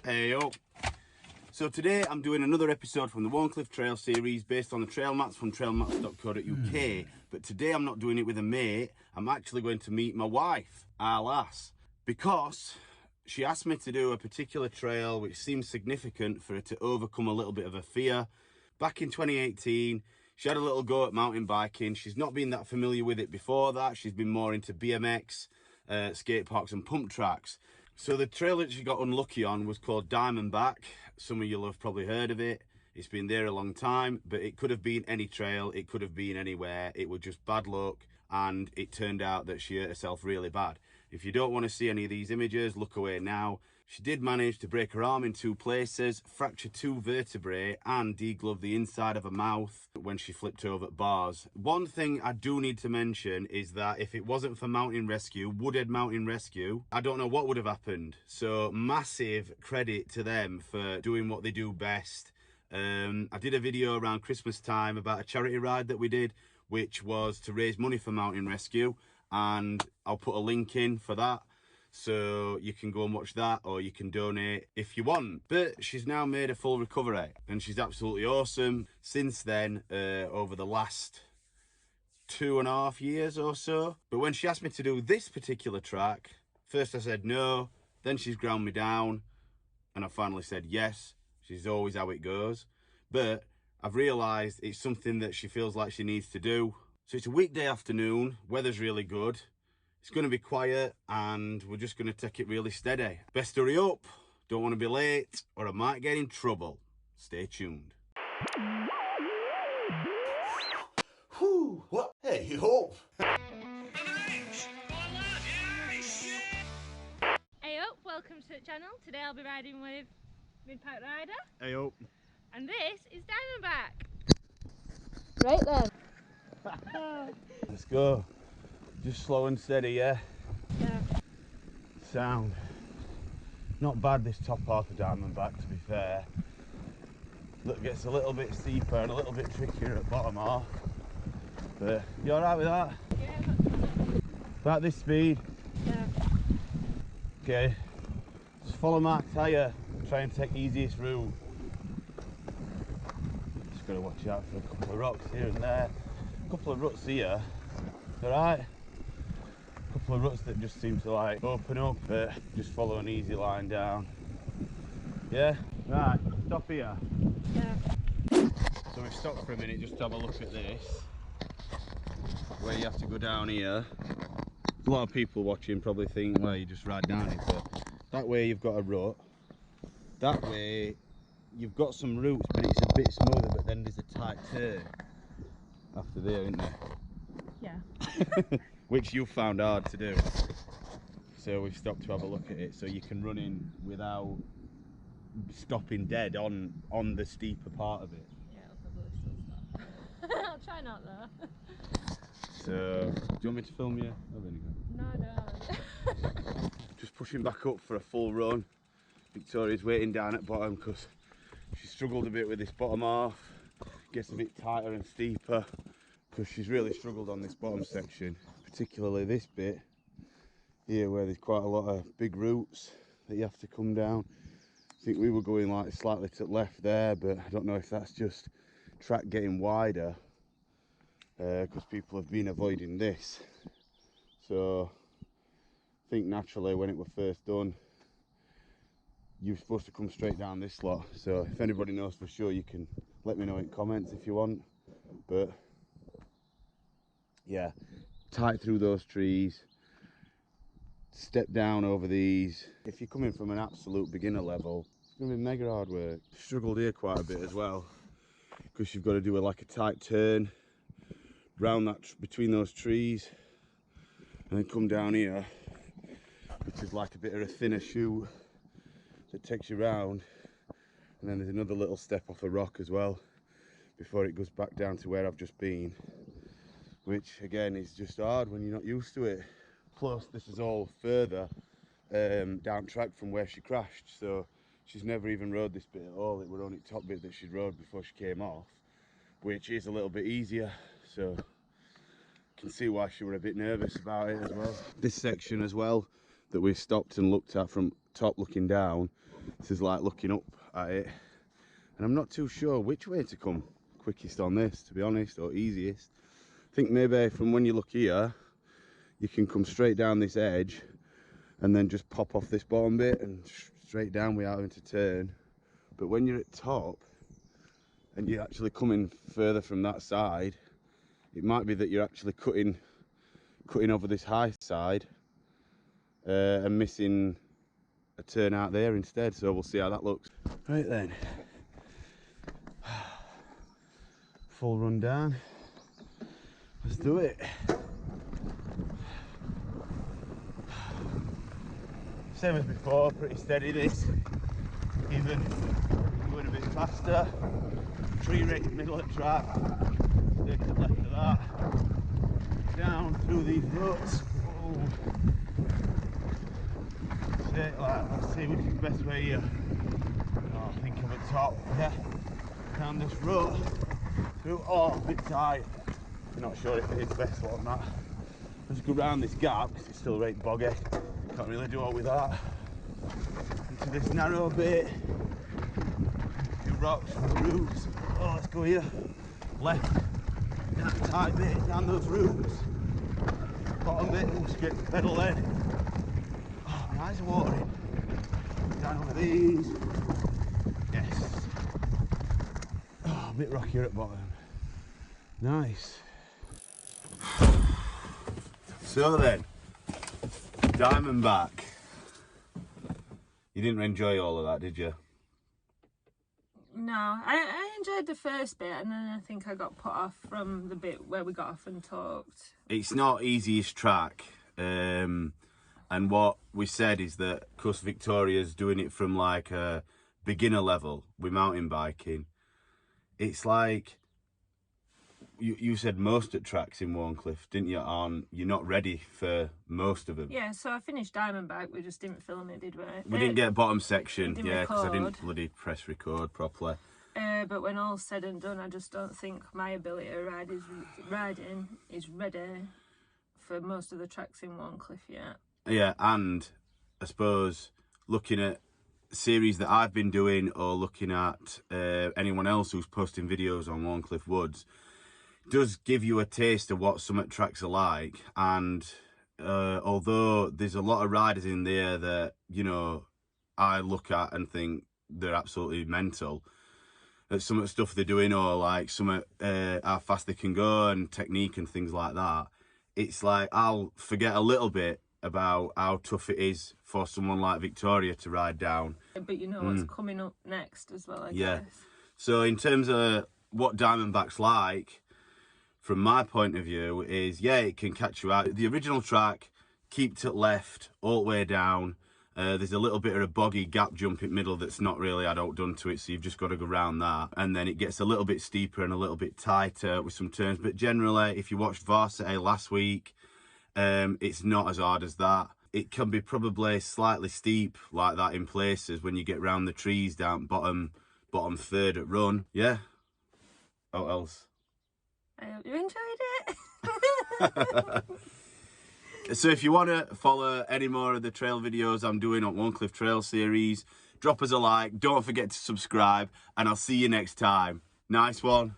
Hey yo! So today I'm doing another episode from the Wharncliffe Trail series based on the trail mats from trailmats.co.uk. But today I'm not doing it with a mate, I'm actually going to meet my wife, our lass, because she asked me to do a particular trail which seems significant for her to overcome a little bit of a fear. Back in 2018, she had a little go at mountain biking. She's not been that familiar with it before that. She's been more into BMX, skate parks and pump tracks. So the trail that she got unlucky on was called Diamondback. Some of you'll have probably heard of it. It's been there a long time, but it could have been any trail. It could have been anywhere. It was just bad luck, and it turned out that she hurt herself really bad. If you don't want to see any of these images, look away now. She did manage to break her arm in 2 places, fracture 2 vertebrae, and deglove the inside of her mouth when she flipped over bars. One thing I do need to mention is that if it wasn't for Mountain Rescue, Woodhead Mountain Rescue, I don't know what would have happened. So massive credit to them for doing what they do best. I did a video around Christmas time about a charity ride that we did, which was to raise money for Mountain Rescue, and I'll put a link in for that. So you can go and watch that, or you can donate if you want. But she's now made a full recovery and she's absolutely awesome. Since then, over the last 2.5 years or so. But when she asked me to do this particular track, first I said no, then she's ground me down, and I finally said yes. She's always how it goes. But I've realised it's something that she feels like she needs to do. So it's a weekday afternoon, weather's really good. It's going to be quiet, and we're just going to take it really steady. Best hurry up, don't want to be late, or I might get in trouble. Stay tuned. Whew, what? Hey, yo! Hey up, welcome to the channel. Today I'll be riding with Midpack Rider. Hey up. And this is Diamondback. Right then. Let's go. Just slow and steady, yeah? Yeah. Sound. Not bad, this top half of Diamondback, to be fair. Look, gets a little bit steeper and a little bit trickier at bottom half. But you alright with that? Yeah, About this speed? yeah. Okay. Just follow my tyre. Try and take the easiest route. Just gotta watch out for a couple of rocks here and there. A couple of ruts here. Alright? A couple of ruts that just seem to like open up, but just follow an easy line down. Yeah? Right, stop here. Yeah. So we've stopped for a minute just to have a look at this. Where you have to go down here. A lot of people watching probably think, well, you just ride down it, but that way you've got a rut. That way you've got some roots, but it's a bit smoother, but then there's a tight turn after there, isn't there? Yeah. Which you found hard to do. So we've stopped to have a look at it, so you can run in without stopping dead on the steeper part of it. Yeah, I'll probably still stop. I'll try not though. So, do you want me to film you? Oh, there you go. No, don't. Just pushing back up for a full run. Victoria's waiting down at bottom because she struggled a bit with this bottom half. Gets a bit tighter and steeper because she's really struggled on this bottom section, particularly this bit here where there's quite a lot of big roots that you have to come down. I think we were going like slightly to the left there, but I don't know if that's just track getting wider because people have been avoiding this. So I think naturally when it was first done, you were supposed to come straight down this lot. So if anybody knows for sure, you can let me know in comments if you want. But yeah, tight through those trees, step down over these. If you're coming from an absolute beginner level, it's going to be mega hard work. Struggled here quite a bit as well because you've got to do like a tight turn round that between those trees and then come down here, which is like a bit of a thinner chute that takes you round, and then there's another little step off a rock as well before it goes back down to where I've just been, which again is just hard when you're not used to it. Plus this is all further down track from where she crashed, so she's never even rode this bit at all. It was only top bit that she'd rode before she came off, which is a little bit easier, so you can see why she were a bit nervous about it as well. This section as well, that we stopped and looked at from top looking down. This is like looking up at it. And I'm not too sure which way to come quickest on this, to be honest, or easiest. I think maybe from when you look here, you can come straight down this edge and then just pop off this bottom bit and straight down without having to turn. But when you're at top and you're actually coming further from that side, it might be that you're actually cutting over this high side and missing a turn out there instead. So we'll see how that looks. Right then, full run down. Let's do it. Same as before, pretty steady this. Even going a bit faster. Tree right in the middle of the track. Take to the left of that. Down through these ruts. Oh. Let's see which is the best way here. Oh, I think I'm at top. Yeah. Down this rut. Through. Oh, a bit tight. Not sure if it is the best one, that. Let's go round this gap because it's still right boggy. Can't really do all with that. Into this narrow bit. A few rocks from the roots. Oh, let's go here. Left. That tight bit down those roots. Bottom bit, we'll skip the pedal then. Oh, my eyes are watering. Down over these. Yes. Oh, a bit rockier at bottom. Nice. So then, Diamondback. You didn't enjoy all of that, did you? No, I enjoyed the first bit, and then I think I got put off from the bit where we got off and talked. It's not easiest track, and what we said is that because Victoria's doing it from like a beginner level with mountain biking, it's like you said most at tracks in Wharncliffe, didn't you? You're not ready for most of them. Yeah, so I finished Diamondback. We just didn't film it, did we? We didn't get bottom section, yeah, because I didn't bloody press record properly. But when all's said and done, I just don't think my ability to riding is ready for most of the tracks in Wharncliffe yet. Yeah, and I suppose looking at series that I've been doing or looking at anyone else who's posting videos on Wharncliffe Woods, does give you a taste of what summit tracks are like. And although there's a lot of riders in there that, you know, I look at and think they're absolutely mental at some of the stuff they're doing, or like some how fast they can go and technique and things like that, it's like I'll forget a little bit about how tough it is for someone like Victoria to ride down. But you know what's coming up next as well, I guess. So in terms of what Diamondback's like, from my point of view, is, yeah, it can catch you out. The original track, keep to left, all the way down. There's a little bit of a boggy gap jump in middle that's not really done to it, so you've just got to go around that. And then it gets a little bit steeper and a little bit tighter with some turns. But generally, if you watched Varsity last week, it's not as hard as that. It can be probably slightly steep like that in places when you get round the trees down bottom third at run. Yeah. What else? I hope you enjoyed it. So if you want to follow any more of the trail videos I'm doing on Wharncliffe Trail Series, drop us a like, don't forget to subscribe, and I'll see you next time. Nice one.